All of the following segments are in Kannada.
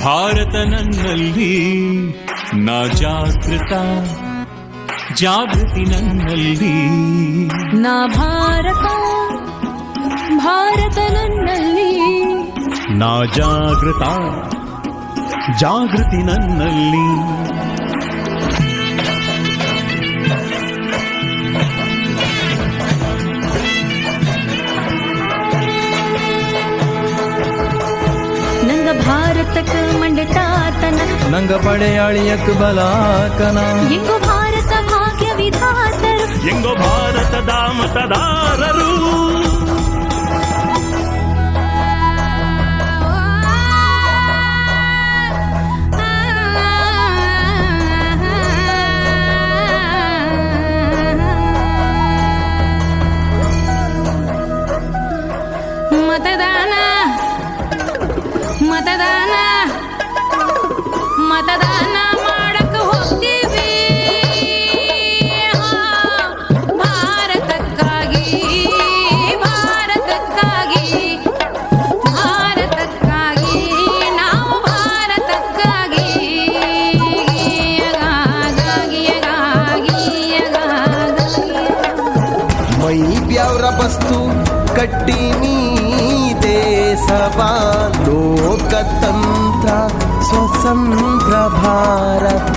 ಭಾರತ ನನ್ನಲ್ಲಿ ನಾ ಜಾಗೃತ, ಜಾಗೃತಿ ನನ್ನಲ್ಲಿ ನಾ ಭಾರತ ನನ್ನಲ್ಲಿ ನಾ ಜಾಗೃತ, ಜಾಗೃತಿ ನನ್ನಲ್ಲಿ. ನಂಗ ಭಾರತಕ್ಕ ಮಂಡಿತಾತನ, ನಂಗ ಪಡೆಯಾಳಿಯಕ್ ಬಲಾಕನ, ಎಂಗೋ ಭಾರತ ಭಾಗ್ಯ ವಿಧಾತರು, ಎಂಗೋ ಭಾರತದ ಮತದಾರರು. ಮತದಾನ ಮತದಾನ ಮತದಾನ ಮಾಡಕ ಹೋಗ್ತೀವಿ, ಭಾರತಕ್ಕಾಗಿ ಭಾರತಕ್ಕಾಗಿ ಭಾರತಕ್ಕಾಗಿ ನಾವು ಭಾರತಕ್ಕಾಗಿ ಮೈ ಬ್ಯಾವ್ರ ಬಸ್ತು ಕಟ್ಟಿನಿ ದೇಶವ ಲೋಕತಂತ್ರ ಸ್ವತಂತ್ರ ಭಾರತ.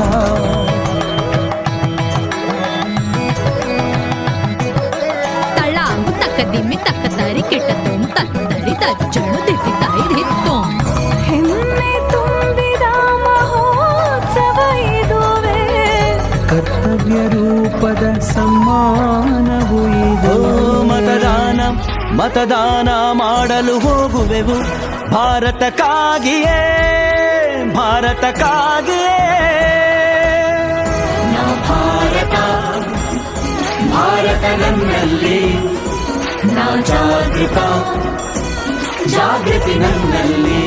ತಳಾಂಗು ತಕ್ಕದಿಮ್ಮಿ ತಕ್ಕದಾರಿ ಕೆಟ್ಟದ್ದು ತಕ್ಕದಾರಿ ತಜ್ಜಣು ದಿಟ್ಟಿದ್ದಾಯಿ ದಿತ್ತು ಹೆಮ್ಮೆ ತುಂಬಿದ ಮಹೋತ್ಸವ ಇದುವೇ, ಕರ್ತವ್ಯ ರೂಪದ ಸಮ್ಮಾನವು ಇದು. ಮತದಾನ ಮಾಡಲು ಹೋಗುವೆವು ಭಾರತಕ್ಕಾಗಿಯೇ, ಭಾರತಕ್ಕಾಗಿಯೇ. ಭಾರತ ನನ್ನಲ್ಲಿ ನಾ ಜಾಗೃತ, ಜಾಗೃತಿ ನನ್ನಲ್ಲಿ.